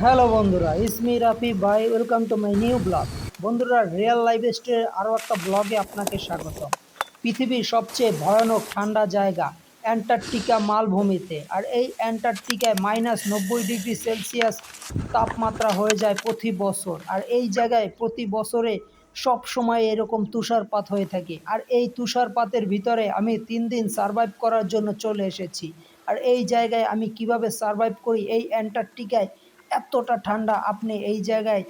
Hello বন্ধুরা, ইসমি রাফি ভাই, welcome to my new blog. বন্ধুরা, রিয়েল লাইফ স্টোরির আরও একটা ব্লগে আপনাকে স্বাগতম। পৃথিবীর সবচেয়ে ভয়ানক ঠান্ডা জায়গা অ্যান্টার্কটিকা মালভূমিতে। আর এই অ্যান্টার্কটিকায় -90 ডিগ্রি সেলসিয়াস তাপমাত্রা হয়ে যায় প্রতি বছর। আর এই জায়গায় প্রতি বছরে সব সময় এরকম তুষারপাত হয়ে থাকে। আর এই তুষারপাতের ভিতরে আমি 3 দিন সার্ভাইভ করার জন্য চলে এসেছি। আর এই জায়গায় আমি কিভাবে সার্ভাইভ করি এই অ্যান্টার্কটিকায়, এতটা ঠান্ডা, আপনি এই জায়গায়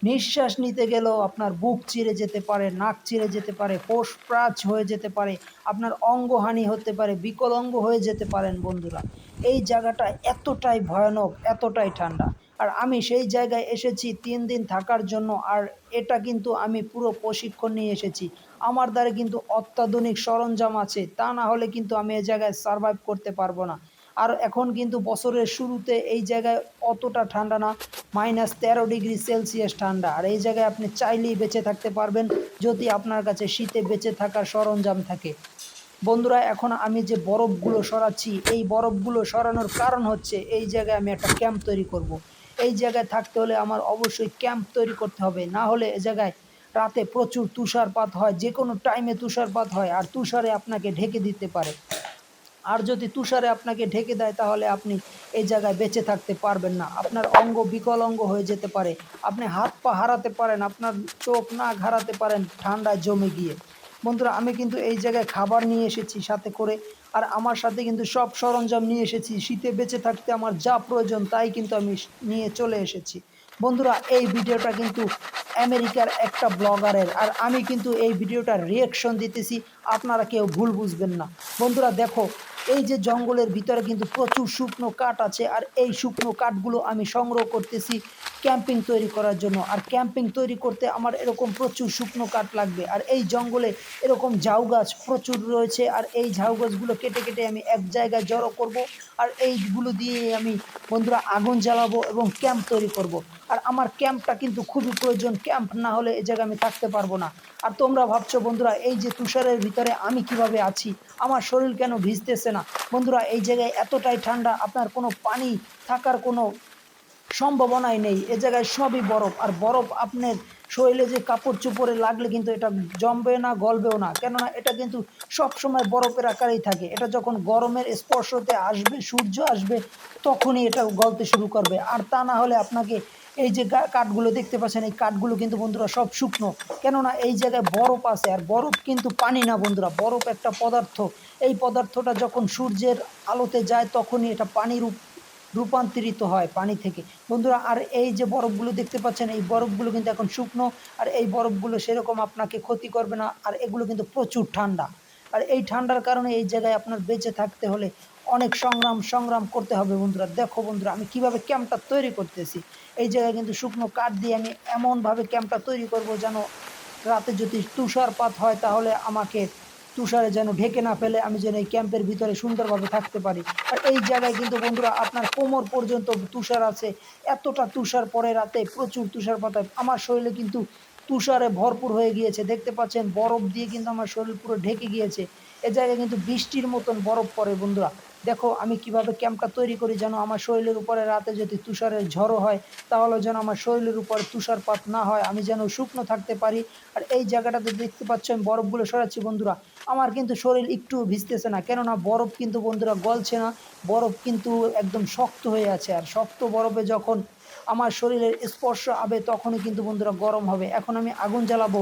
নিঃশ্বাস নিতে গেলেও আপনার বুক চিরে যেতে পারে, নাক চিরে যেতে পারে, ফোসপ্রাচ হয়ে যেতে পারে, আপনার অঙ্গহানি হতে পারে, বিকলাঙ্গ হয়ে যেতে পারেন বন্ধুরা। এই জায়গাটা এতটাই ভয়ানক, এতটাই ঠান্ডা। আর আমি সেই জায়গায় এসেছি 3 দিন থাকার জন্য। আর এটা কিন্তু আমি পুরো প্রশিক্ষণ নিয়ে এসেছি। আমার দ্বারা কিন্তু অত্যাধুনিক সরঞ্জাম আছে, তা না হলে কিন্তু আমি এই জায়গায় সার্ভাইভ করতে পারবো না। আর এখন কিন্তু বছরের শুরুতে এই জায়গায় অতটা ঠান্ডা না, -13 ডিগ্রি সেলসিয়াস ঠান্ডা। আর এই জায়গায় আপনি চাইলেই বেঁচে থাকতে পারবেন যদি আপনার কাছে শীতে বেঁচে থাকার সরঞ্জাম থাকে। বন্ধুরা, এখন আমি যে বরফগুলো সরাচ্ছি, এই বরফগুলো সরানোর কারণ হচ্ছে এই জায়গায় আমি একটা ক্যাম্প তৈরি করব। এই জায়গায় থাকতে হলে আমার অবশ্যই ক্যাম্প তৈরি করতে হবে, না হলে এ জায়গায় রাতে প্রচুর তুষারপাত হয়, যে কোনো টাইমে তুষারপাত হয়, আর তুষারে আপনাকে ঢেকে দিতে পারে। আর যদি তুষারে আপনাকে ঢেকে দেয় তাহলে আপনি এই জায়গায় বেঁচে থাকতে পারবেন না। আপনার অঙ্গ বিকলাঙ্গ হয়ে যেতে পারে, আপনি হাত পা হারাতে পারেন, আপনার চোখ নাক হারাতে পারেন ঠান্ডায় জমে গিয়ে। বন্ধুরা, আমি কিন্তু এই জায়গায় খাবার নিয়ে এসেছি সাথে করে। আর আমার সাথে কিন্তু সব সরঞ্জাম নিয়ে এসেছি। শীতে বেঁচে থাকতে আমার যা প্রয়োজন তাই কিন্তু আমি নিয়ে চলে এসেছি। বন্ধুরা, এই ভিডিওটা কিন্তু আমেরিকার একটা ব্লগারের, আর আমি কিন্তু এই ভিডিওটার রিয়েকশন দিতেছি, আপনারা কেউ ভুল বুঝবেন না। বন্ধুরা দেখো, এই যে জঙ্গলের ভিতরে কিন্তু প্রচুর শুকনো কাঠ আছে। আর এই শুকনো কাঠগুলো আমি সংগ্রহ করতেছি ক্যাম্পিং তৈরি করার জন্য। আর ক্যাম্পিং তৈরি করতে আমার এরকম প্রচুর শুকনো কাঠ লাগবে। আর এই জঙ্গলে এরকম ঝাউ গাছ প্রচুর রয়েছে। আর এই ঝাউ গাছগুলো কেটে কেটে আমি এক জায়গায় জড়ো করব। আর এইগুলো দিয়ে আমি, বন্ধুরা, আগুন জ্বালাবো এবং ক্যাম্প তৈরি করব। আর আমার ক্যাম্পটা কিন্তু খুবই প্রয়োজন, ক্যাম্প না হলে এই জায়গায় আমি থাকতে পারবো না। আর তোমরা ভাবছো বন্ধুরা, এই যে তুষারের ভিতরে আমি কিভাবে আছি, আমার শরীর কেন ভিজতেছে না? বন্ধুরা, এই জায়গায় এতটাই ঠান্ডা, আপনার কোনো পানি থাকার কোনো সম্ভাবনাই নেই। এ জায়গায় সবই বরফ। আর বরফ আপনার শরীরে যে কাপড় চোপড়ে লাগলে কিন্তু এটা জমবে না, গলবেও না, কেননা এটা কিন্তু সবসময় বরফের আকারেই থাকে। এটা যখন গরমের স্পর্শতে আসবে, সূর্য আসবে, তখনই এটা গলতে শুরু করবে। আর তা না হলে আপনাকে, এই যে কাঠগুলো দেখতে পাচ্ছেন, এই কাঠগুলো কিন্তু বন্ধুরা সব শুকনো, কেননা এই জায়গায় বরফ আছে। আর বরফ কিন্তু পানি না বন্ধুরা, বরফ একটা পদার্থ। এই পদার্থটা যখন সূর্যের আলোতে যায় তখনই এটা পানির রূপান্তরিত হয় পানি থেকে বন্ধুরা। আর এই যে বরফগুলো দেখতে পাচ্ছেন, এই বরফগুলো কিন্তু এখন শুকনো। আর এই বরফগুলো সেরকম আপনাকে ক্ষতি করবে না। আর এগুলো কিন্তু প্রচুর ঠান্ডা। আর এই ঠান্ডার কারণে এই জায়গায় আপনার বেঁচে থাকতে হলে অনেক সংগ্রাম করতে হবে বন্ধুরা। দেখো বন্ধুরা, আমি কিভাবে ক্যাম্পটা তৈরি করতেছি। এই জায়গায় কিন্তু শুকনো কাঠ দিয়ে আমি এমনভাবে ক্যাম্পটা তৈরি করব যেন রাতে যদি তুষারপাত হয় তাহলে আমাকে তুষারে যেন ঢেকে না ফেলে, আমি যেন এই ক্যাম্পের ভিতরে সুন্দরভাবে থাকতে পারি। আর এই জায়গায় কিন্তু বন্ধুরা আপনার কোমর পর্যন্ত তুষার আছে। এতটা তুষার পড়ে রাতে, প্রচুর তুষারপাত হয়। আমার শরীরে কিন্তু তুষারে ভরপুর হয়ে গিয়েছে, দেখতে পাচ্ছেন বরফ দিয়ে কিন্তু আমার শরীর পুরো ঢেকে গিয়েছে। এ জায়গায় কিন্তু বৃষ্টির মতন বরফ পড়ে বন্ধুরা। দেখো আমি কিভাবে ক্যাম্পটা তৈরি করি যেন আমার শরীরের উপরে রাতে যদি তুষারের ঝড়ো হয় তাহলে যেন আমার শরীরের উপরে তুষারপাত না হয়, আমি যেন শুকনো থাকতে পারি। আর এই জায়গাটাতে দেখতে পাচ্ছ আমি বরফগুলো সরাচ্ছি বন্ধুরা। আমার কিন্তু শরীর একটু ভিজতেছে না, কেননা বরফ কিন্তু বন্ধুরা গলছে না, বরফ কিন্তু একদম শক্ত হয়ে আছে। আর শক্ত বরফে যখন আমার শরীরের স্পর্শ আবে তখনই কিন্তু বন্ধুরা গরম হবে। এখন আমি আগুন জ্বালাবো,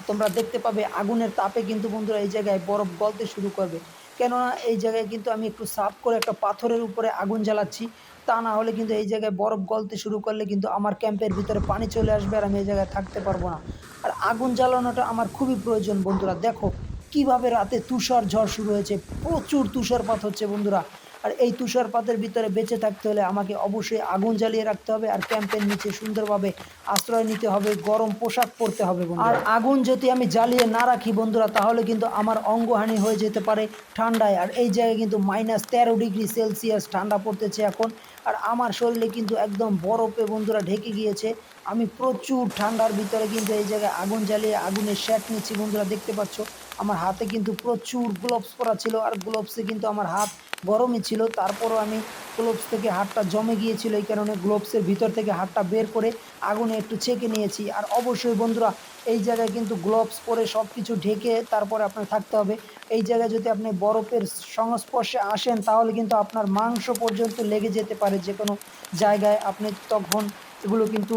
তোমরা দেখতে পাবে আগুনের তাপে কিন্তু বন্ধুরা এই জায়গায় বরফ গলতে শুরু করবে। কেননা এই জায়গায় কিন্তু আমি একটু সাফ করে একটা পাথরের উপরে আগুন জ্বালাচ্ছি, তা না হলে কিন্তু এই জায়গায় বরফ গলতে শুরু করলে কিন্তু আমার ক্যাম্পের ভিতরে পানি চলে আসবে আর আমি এই জায়গায় থাকতে পারবো না। আর আগুন জ্বালানোটা আমার খুবই প্রয়োজন বন্ধুরা। দেখো কিভাবে রাতে তুষার ঝড় শুরু হয়েছে, প্রচুর তুষারপাত হচ্ছে বন্ধুরা। আর এই তুষারপাতের ভিতরে বেঁচে থাকতে হলে আমাকে অবশ্যই আগুন জ্বালিয়ে রাখতে হবে আর ক্যাম্পের নিচে সুন্দরভাবে আশ্রয় নিতে হবে, গরম পোশাক পরতে হবে বন্ধুরা। আর আগুন যদি আমি জ্বালিয়ে না রাখি বন্ধুরা তাহলে কিন্তু আমার অঙ্গহানি হয়ে যেতে পারে ঠান্ডায়। আর এই জায়গায় কিন্তু -13 ডিগ্রি সেলসিয়াস ঠান্ডা পড়তেছে এখন। আর আমার শরীরে কিন্তু একদম বরফে বন্ধুরা ঢেকে গিয়েছে। আমি প্রচুর ঠান্ডার ভিতরে কিন্তু এই জায়গায় আগুন জ্বালিয়ে আগুনের শ্যাক নিচ্ছি বন্ধুরা, দেখতে পাচ্ছ। আমার হাতে কিন্তু প্রচুর গ্লোভস পরা ছিল, আর গ্লোভসে কিন্তু আমার হাত গরমই ছিল। তারপরও আমি গ্লোভস থেকে হাতটা জমে গিয়েছিল, এই কারণে গ্লোভসের ভিতর থেকে হাতটা বের করে আগুনে একটু ছেঁকে নিয়েছি। আর অবশ্যই বন্ধুরা, এই জায়গায় কিন্তু গ্লোভস পরে সব কিছু ঢেকে তারপরে আপনার থাকতে হবে। এই জায়গায় যদি আপনি বরফের সংস্পর্শে আসেন তাহলে কিন্তু আপনার মাংস পর্যন্ত লেগে যেতে পারে যে কোনো জায়গায়। আপনি তখন এগুলো কিন্তু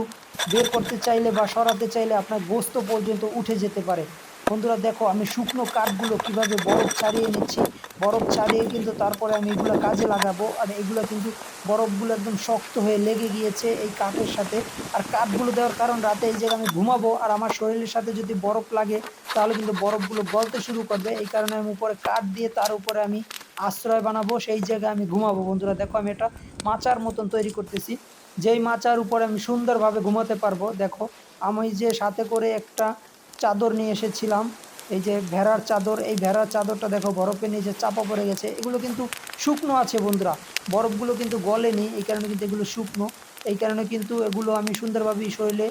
বের করতে চাইলে বা সরাতে চাইলে আপনার গোস্ত পর্যন্ত উঠে যেতে পারে। বন্ধুরা দেখো, আমি শুকনো কাঠগুলো কিভাবে বরফ ছাড়িয়ে নিচ্ছি। বরফ ছাড়িয়ে কিন্তু তারপরে আমি এগুলো কাজে লাগাবো। আর এগুলো কিন্তু বরফগুলো একদম শক্ত হয়ে লেগে গিয়েছে এই কাঠের সাথে। আর কাঠগুলো দেওয়ার কারণ, রাতে এই জায়গায় আমি ঘুমাবো, আর আমার শরীরের সাথে যদি বরফ লাগে তাহলে কিন্তু বরফগুলো গলতে শুরু করবে। এই কারণে আমি উপরে কাঠ দিয়ে তার উপরে আমি আশ্রয় বানাবো, সেই জায়গায় আমি ঘুমাবো। বন্ধুরা দেখো, আমি এটা মাচার মতন তৈরি করতেছি, যেই মাচার উপরে আমি সুন্দরভাবে ঘুমাতে পারবো। দেখো, আমি যে সাথে করে একটা চাদর নিয়ে এসেছিলাম, এই যে ভেড়ার চাদর, এই ভেড়ার চাদরটা দেখো বরফের নিচে চাপা পড়ে গেছে। এগুলো কিন্তু শুকনো আছে বন্ধুরা, বরফগুলো কিন্তু গলেনি, এই কারণে কিন্তু এগুলো শুকনো। এই কারণে কিন্তু এগুলো আমি সুন্দরভাবে শরীরে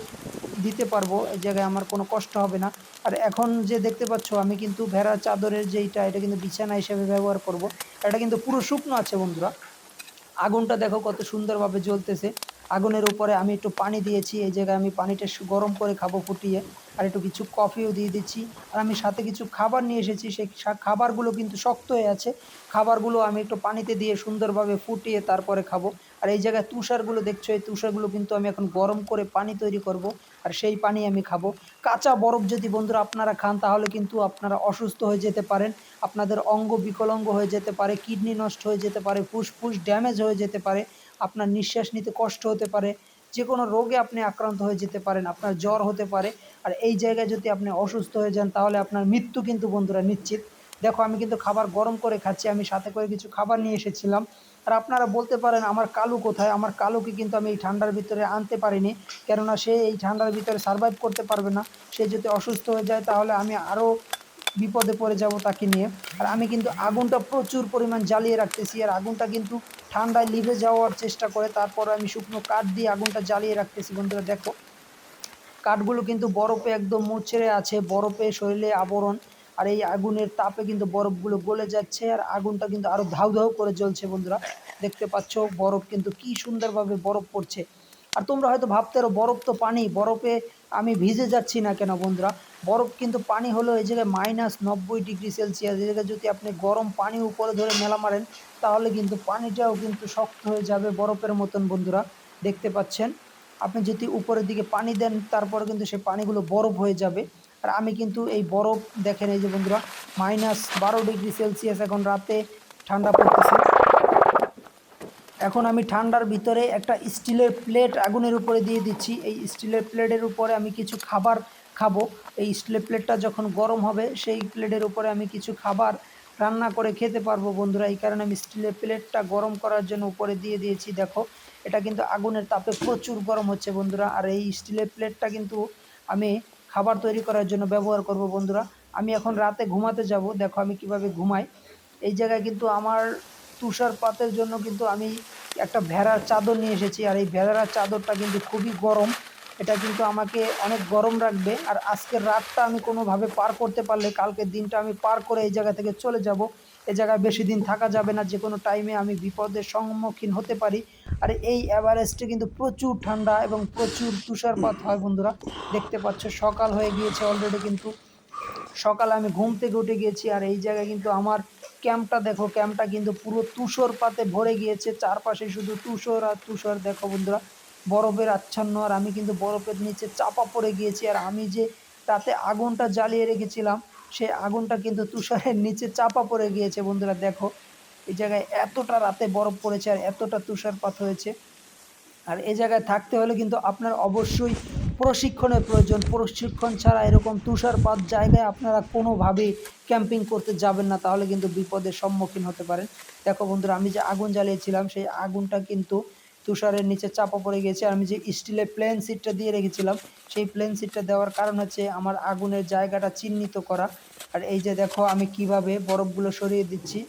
দিতে পারবো, এই জায়গায় আমার কোনো কষ্ট হবে না। আর এখন যে দেখতে পাচ্ছ, আমি কিন্তু ভেড়ার চাদরের যেইটা, এটা কিন্তু বিছানা হিসেবে ব্যবহার করব। এটা কিন্তু পুরো শুকনো আছে বন্ধুরা। আগুনটা দেখো কত সুন্দরভাবে জ্বলতেছে। আগুনের উপরে আমি একটু পানি দিয়েছি, এই জায়গায় আমি পানিটা গরম করে খাবো ফুটিয়ে। আর একটু কিছু কফিও দিয়ে দিচ্ছি। আর আমি সাথে কিছু খাবার নিয়ে এসেছি, সেই খাবারগুলো কিন্তু শক্ত হয়ে আছে। খাবারগুলো আমি একটু পানিতে দিয়ে সুন্দরভাবে ফুটিয়ে তারপরে খাবো। আর এই জায়গায় তুষারগুলো দেখছো, এই তুষারগুলো কিন্তু আমি এখন গরম করে পানি তৈরি করব, আর সেই পানি আমি খাবো। কাঁচা বরফ যদি বন্ধুরা আপনারা খান তাহলে কিন্তু আপনারা অসুস্থ হয়ে যেতে পারেন। আপনাদের অঙ্গ বিকলাঙ্গ হয়ে যেতে পারে, কিডনি নষ্ট হয়ে যেতে পারে, ফুসফুস ড্যামেজ হয়ে যেতে পারে, আপনার নিঃশ্বাস নিতে কষ্ট হতে পারে, যে কোনো রোগে আপনি আক্রান্ত হয়ে যেতে পারেন, আপনার জ্বর হতে পারে। আর এই জায়গায় যদি আপনি অসুস্থ হয়ে যান তাহলে আপনার মৃত্যু কিন্তু বন্ধুরা নিশ্চিত। দেখো, আমি কিন্তু খাবার গরম করে খাচ্ছি, আমি সাথে করে কিছু খাবার নিয়ে এসেছিলাম। আর আপনারা বলতে পারেন আমার কালু কোথায়? আমার কালুকে কিন্তু আমি এই ঠান্ডার ভিতরে আনতে পারিনি, কেননা সে এই ঠান্ডার ভিতরে সার্ভাইভ করতে পারবে না। সে যদি অসুস্থ হয়ে যায় তাহলে আমি আরও বিপদে পড়ে যাব তাকে নিয়ে। আর আমি কিন্তু আগুনটা প্রচুর পরিমাণ জ্বালিয়ে রাখতেছি, আর আগুনটা কিন্তু ঠান্ডায় লিভে যাওয়ার চেষ্টা করে। তারপর আমি শুকনো কাঠ দিয়ে আগুনটা জ্বালিয়ে রাখতেছি। বন্ধুরা দেখো, কাঠগুলো কিন্তু বরফে একদম মুচড়ে আছে, বরফে শরীরে আবরণ। আর এই আগুনের তাপে কিন্তু বরফগুলো গলে যাচ্ছে, আর আগুনটা কিন্তু আরো ধাউ ধাউ করে জ্বলছে। বন্ধুরা দেখতে পাচ্ছ, বরফ কিন্তু কি সুন্দরভাবে বরফ পড়ছে। আর তোমরা হয়তো ভাবতে পারো বরফ তো পানি, বরফে আমি ভিজে যাচ্ছি না কেন? বন্ধুরা, বরফ কিন্তু পানি হলো এই জায়গায় -90°C। এই জায়গায় যদি আপনি গরম পানি উপরে ধরে মেলা মারেন তাহলে কিন্তু পানিটাও কিন্তু শক্ত হয়ে যাবে বরফের মতন। বন্ধুরা দেখতে পাচ্ছেন, আপনি যদি উপরের দিকে পানি দেন তারপরে কিন্তু সেই পানিগুলো বরফ হয়ে যাবে। আর আমি কিন্তু এই বরফ দেখেন, এই যে বন্ধুরা, -12°C এখন রাতে ঠান্ডা পড়তেছে। এখন আমি ঠান্ডার ভিতরে একটা স্টিলের প্লেট আগুনের উপরে দিয়ে দিচ্ছি। এই স্টিলের প্লেটের উপরে আমি কিছু খাবার খাবো। এই স্টিলের প্লেটটা যখন গরম হবে সেই প্লেটের উপরে আমি কিছু খাবার রান্না করে খেতে পারবো। বন্ধুরা এই কারণে আমি স্টিলের প্লেটটা গরম করার জন্য উপরে দিয়ে দিয়েছি। দেখো, এটা কিন্তু আগুনের তাপে প্রচুর গরম হচ্ছে বন্ধুরা। আর এই স্টিলের প্লেটটা কিন্তু আমি খাবার তৈরি করার জন্য ব্যবহার করব। বন্ধুরা আমি এখন রাতে ঘুমাতে যাব, দেখো আমি কিভাবে ঘুমাই। এই জায়গায় কিন্তু আমার তুষারপাতের জন্য কিন্তু আমি একটা ভেড়ার চাদর নিয়ে এসেছি, আর এই ভেড়ার চাদরটা কিন্তু খুবই গরম। এটা কিন্তু আমাকে অনেক গরম রাখবে। আর আজকের রাতটা আমি কোনোভাবে পার করতে পারলে কালকের দিনটা আমি পার করে এই জায়গা থেকে চলে যাব। এ জায়গায় বেশি দিন থাকা যাবে না, যে কোনো টাইমে আমি বিপদের সম্মুখীন হতে পারি। আর এই এভারেস্টে কিন্তু প্রচুর ঠান্ডা এবং প্রচুর তুষারপাত হয়। বন্ধুরা দেখতে পাচ্ছ, সকাল হয়ে গিয়েছে অলরেডি, কিন্তু সকালে আমি ঘুম থেকে উঠে গিয়েছি। আর এই জায়গায় কিন্তু আমার ক্যাম্পটা দেখো, ক্যাম্পটা কিন্তু পুরো তুষারপাতে ভরে গিয়েছে, চারপাশে শুধু তুষার আর তুষার। দেখো বন্ধুরা, বরফের আচ্ছন্ন, আর আমি কিন্তু বরফের নিচে চাপা পড়ে গিয়েছি। আর আমি যে রাতে আগুনটা জ্বালিয়ে রেখেছিলাম সেই আগুনটা কিন্তু তুষারের নিচে চাপা পড়ে গিয়েছে। বন্ধুরা দেখো, এই জায়গায় এতটা রাতে বরফ পড়েছে আর এতটা তুষারপাত হয়েছে। আর এই জায়গায় থাকতে হলে কিন্তু আপনার অবশ্যই প্রশিক্ষণের প্রয়োজন। প্রশিক্ষণ ছাড়া এরকম তুষারপাত জায়গায় আপনারা কোনোভাবেই ক্যাম্পিং করতে যাবেন না, তাহলে কিন্তু বিপদের সম্মুখীন হতে পারেন। দেখো বন্ধুরা, আমি যে আগুন জ্বালিয়েছিলাম সেই আগুনটা কিন্তু তুষারের নিচে চাপা পড়ে গেছে। আর আমি যে স্টিলের প্লেন সিটটা দিয়ে রেখেছিলাম সেই প্লেন সিটটা দেওয়ার কারণ হচ্ছে আমার আগুনের জায়গাটা চিহ্নিত করা। আর এই যে দেখো আমি কিভাবে বরফগুলো সরিয়ে দিচ্ছি।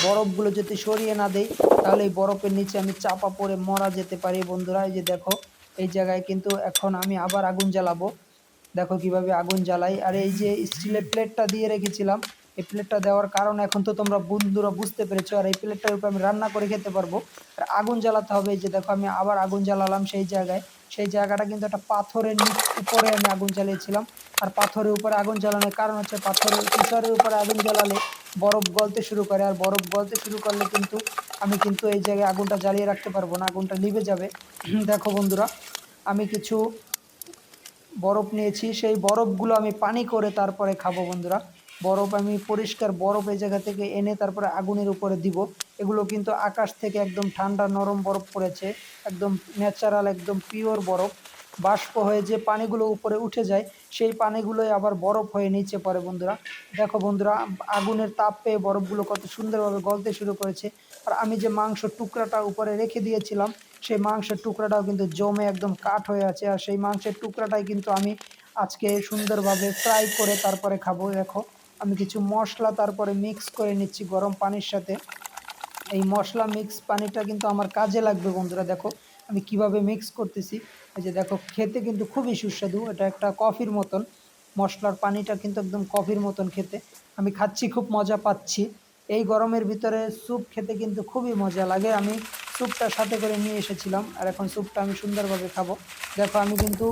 বরফগুলো যদি সরিয়ে না দেই তাহলে এই বরফের নিচে আমি চাপা পড়ে মারা যেতে পারি। বন্ধুরা এই যে দেখো, এই জায়গায় কিন্তু এখন আমি আবার আগুন জ্বালাবো। দেখো কিভাবে আগুন জ্বালাই। আর এই যে স্টিলের প্লেটটা দিয়ে রেখেছিলাম, এই প্লেটটা দেওয়ার কারণ এখন তো তোমরা বন্ধুরা বুঝতে পেরেছো। আর এই প্লেটটার উপর আমি রান্না করে খেতে পারবো। আর আগুন জ্বালাতে হবে, এই যে দেখো আমি আবার আগুন জ্বালালাম সেই জায়গায়। সেই জায়গাটা কিন্তু একটা পাথরের উপরে আমি আগুন জ্বালিয়েছিলাম। আর পাথরের উপরে আগুন জ্বালানোর কারণ হচ্ছে পাথরের তুষারের উপরে আগুন জ্বালালে বরফ গলতে শুরু করে, আর বরফ গলতে শুরু করলে কিন্তু আমি কিন্তু এই জায়গায় আগুনটা জ্বালিয়ে রাখতে পারবো না, আগুনটা নিভে যাবে। দেখো বন্ধুরা, আমি কিছু বরফ নিয়েছি, সেই বরফগুলো আমি পানি করে তারপরে খাবো বন্ধুরা। বরফ আমি পরিষ্কার বরফ এই জায়গা থেকে এনে তারপরে আগুনের উপরে দিব। এগুলো কিন্তু আকাশ থেকে একদম ঠান্ডা নরম বরফ পড়েছে, একদম ন্যাচারাল একদম পিওর বরফ। বাষ্প হয়ে যে পানিগুলো উপরে উঠে যায়, সেই পানিগুলোই আবার বরফ হয়ে নিচে পড়ে বন্ধুরা। দেখো বন্ধুরা, আগুনের তাপ পেয়ে বরফগুলো কত সুন্দরভাবে গলতে শুরু করেছে। আর আমি যে মাংসর টুকরাটা উপরে রেখে দিয়েছিলাম, সেই মাংসের টুকরাটাও কিন্তু জমে একদম কাঠ হয়ে আছে। আর সেই মাংসের টুকরাটাই কিন্তু আমি আজকে সুন্দরভাবে ফ্রাই করে তারপরে খাবো। দেখো আমি কিছু মশলা তারপরে মিক্স করে নিচ্ছি গরম পানির সাথে। এই মশলা মিক্স পানিটা কিন্তু আমার কাজে লাগবে বন্ধুরা। দেখো আমি কিভাবে মিক্স করতেছি, এই যে দেখো খেতে কিন্তু খুবই সুস্বাদু, এটা একটা কফির মতন। মশলার পানিটা কিন্তু একদম কফির মতন খেতে। আমি খাচ্ছি, খুব মজা পাচ্ছি। এই গরমের ভিতরে স্যুপ খেতে কিন্তু খুবই মজা লাগে। আমি স্যুপটা সাথে করে নিয়ে এসেছিলাম, আর এখন স্যুপটা আমি সুন্দরভাবে খাবো। দেখো আমি কিন্তু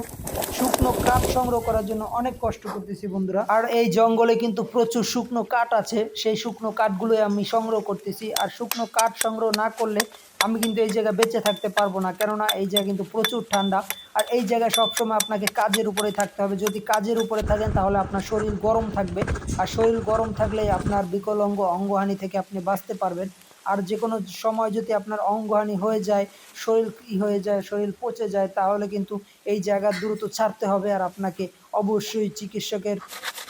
শুকনো কাঠ সংগ্রহ করার জন্য অনেক কষ্ট করতেছি বন্ধুরা। আর এই জঙ্গলে কিন্তু প্রচুর শুকনো কাঠ আছে, সেই শুকনো কাঠগুলোই আমি সংগ্রহ করতেছি। আর শুকনো কাঠ সংগ্রহ না করলে আমি কিন্তু এই জায়গায় বেঁচে থাকতে পারবো না, কেননা এই জায়গা কিন্তু প্রচুর ঠান্ডা। আর এই জায়গায় সবসময় আপনাকে কাজের উপরে থাকতে হবে। যদি কাজের উপরে থাকেন তাহলে আপনার শরীর গরম থাকবে, আর শরীর গরম থাকলেই আপনার বিকলাঙ্গ অঙ্গহানি থেকে আপনি বাঁচতে পারবেন। আর যে কোনো সময় যদি আপনার অঙ্গহানি হয়ে যায়, শরীর হয়ে যায়, শরীর পচে যায়, তাহলে কিন্তু এই জায়গা দ্রুত ছাড়তে হবে। আর আপনাকে অবশ্যই চিকিৎসকের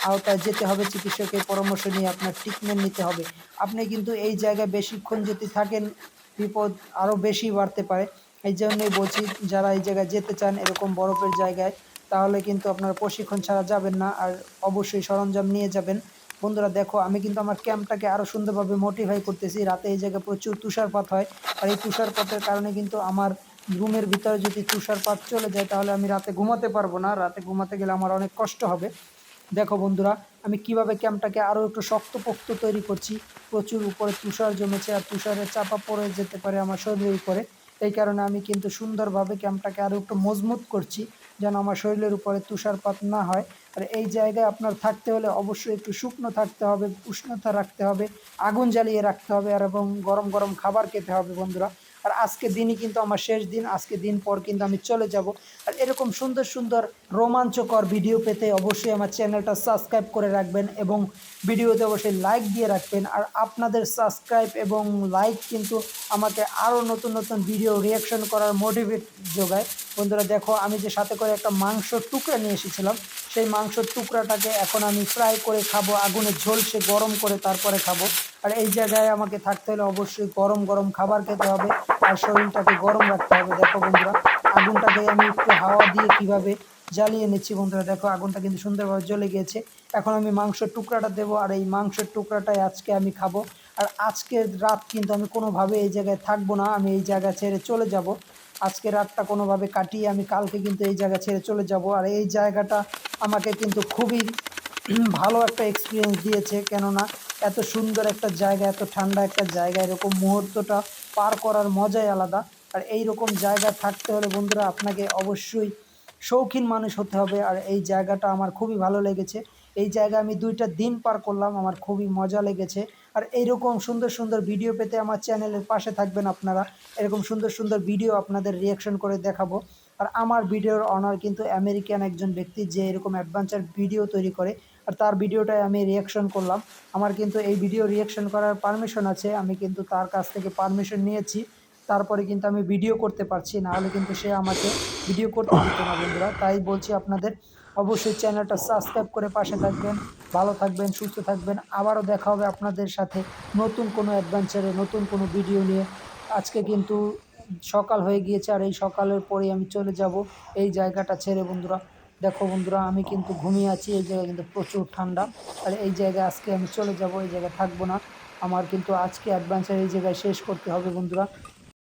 আওতায় যেতে হবে, চিকিৎসকের পরামর্শ নিয়ে আপনার ট্রিটমেন্ট নিতে হবে। আপনি কিন্তু এই জায়গায় বেশিক্ষণ যদি থাকেন, বিপদ আরও বেশি বাড়তে পারে। এই জন্যই বলছি, যারা এই জায়গায় যেতে চান এরকম বরফের জায়গায়, তাহলে কিন্তু আপনার প্রশিক্ষণ ছাড়া যাবেন না, আর অবশ্যই সরঞ্জাম নিয়ে যাবেন। বন্ধুরা দেখো আমি কিন্তু আমার ক্যাম্পটাকে আরও সুন্দরভাবে মডিফাই করতেছি। রাতে এই জায়গায় প্রচুর তুষারপাত হয়, আর এই তুষারপাতের কারণে কিন্তু আমার রুমের ভিতরে যদি তুষারপাত চলে যায় তাহলে আমি রাতে ঘুমাতে পারবো না, রাতে ঘুমাতে গেলে আমার অনেক কষ্ট হবে। দেখো বন্ধুরা, আমি কিভাবে ক্যাম্পটাকে আরও একটু শক্তপোক্ত তৈরি করছি। প্রচুর উপরে তুষার জমেছে, আর তুষারের চাপা পড়ে যেতে পারে আমার শরীরের উপরে। এই কারণে আমি কিন্তু সুন্দরভাবে ক্যাম্পটাকে আরও একটু মজবুত করছি, যেন আমার শরীরের উপরে তুষারপাত না হয়। আর এই জায়গায় আপনার থাকতে হলে অবশ্যই একটু শুকনো থাকতে হবে, উষ্ণতা রাখতে হবে, আগুন জ্বালিয়ে রাখতে হবে, আর এবং গরম গরম খাবার খেতে হবে বন্ধুরা। আর আজকে দিনই কিন্তু আমার শেষ দিন, আজকে দিন পর কিন্তু আমি চলে যাব। আর এরকম সুন্দর সুন্দর রোমাঞ্চকর ভিডিও পেতে অবশ্যই আমার চ্যানেলটা সাবস্ক্রাইব করে রাখবেন, এবং ভিডিওতে অবশ্যই লাইক দিয়ে রাখবেন। আর আপনাদের সাবস্ক্রাইব এবং লাইক কিন্তু আমাকে আরও নতুন নতুন ভিডিও রিয়াকশন করার মোটিভেট যোগায়। বন্ধুরা দেখো আমি যে সাথে করে একটা মাংসর টুকরা নিয়ে এসেছিলাম, সেই মাংসর টুকরাটাকে এখন আমি ফ্রাই করে খাবো, আগুনে ঝলসে গরম করে তারপরে খাবো। আর এই জায়গায় আমাকে থাকতে হলে অবশ্যই গরম গরম খাবার খেতে হবে, আর শরীরটাকে গরম রাখতে হবে। দেখো বন্ধুরা, আগুনটাকে আমি একটু হাওয়া দিয়ে কিভাবে জ্বালিয়ে নিচ্ছি বন্ধুরা। দেখো আগুনটা কিন্তু সুন্দরভাবে জ্বলে গিয়েছে। এখন আমি মাংসের টুকরাটা দেবো, আর এই মাংসের টুকরাটাই আজকে আমি খাবো। আর আজকের রাত কিন্তু আমি কোনোভাবে এই জায়গায় থাকবো না, আমি এই জায়গা ছেড়ে চলে যাব। আজকে রাতটা কোনোভাবে কাটিয়ে আমি কালকে কিন্তু এই জায়গা ছেড়ে চলে যাব। আর এই জায়গাটা আমাকে কিন্তু খুবই ভালো একটা এক্সপিরিয়েন্স দিয়েছে, কেননা এত সুন্দর একটা জায়গা, এত ঠান্ডা একটা জায়গা, এরকম মুহূর্তটা পার করার মজাই আলাদা। আর এই রকম জায়গা থাকতে হলে বন্ধুরা আপনাকে অবশ্যই শৌখিন মানুষ হতে হবে। আর এই জায়গাটা আমার খুবই ভালো লেগেছে। এই জায়গায় আমি 2টা দিন পার করলাম, আমার খুবই মজা লেগেছে। আর এইরকম সুন্দর সুন্দর ভিডিও পেতে আমার চ্যানেলের পাশে থাকবেন আপনারা। এরকম সুন্দর সুন্দর ভিডিও আপনাদের রিয়াকশন করে দেখাবো। আর আমার ভিডিওর অনার কিন্তু আমেরিকান একজন ব্যক্তি, যে এরকম অ্যাডভেঞ্চার ভিডিও তৈরি করে, আর তার ভিডিওটাই আমি রিয়াকশন করলাম। আমার কিন্তু এই ভিডিও রিয়াকশন করার পারমিশন আছে, আমি কিন্তু তার কাছ থেকে পারমিশন নিয়েছি, তারপরে কিন্তু আমি ভিডিও করতে পারছি, নাহলে কিন্তু সে আমাকে ভিডিও করতে দিত না বন্ধুরা। তাই বলছি আপনাদের অবশ্যই চ্যানেলটা সাবস্ক্রাইব করে পাশে থাকবেন। ভালো থাকবেন, সুস্থ থাকবেন। আবারও দেখা হবে আপনাদের সাথে নতুন কোনো অ্যাডভেঞ্চারে, নতুন কোনো ভিডিও নিয়ে। আজকে কিন্তু সকাল হয়ে গিয়েছে, আর এই সকালের পরেই আমি চলে যাব এই জায়গাটা ছেড়ে বন্ধুরা। দেখো বন্ধুরা আমি কিন্তু ঘুমিয়ে আছি, এই জায়গায় কিন্তু প্রচুর ঠান্ডা। আর এই জায়গায় আজকে আমি চলে যাব, এই জায়গায় থাকবো না। আমার কিন্তু আজকে অ্যাডভেঞ্চার এই জায়গায় শেষ করতে হবে বন্ধুরা।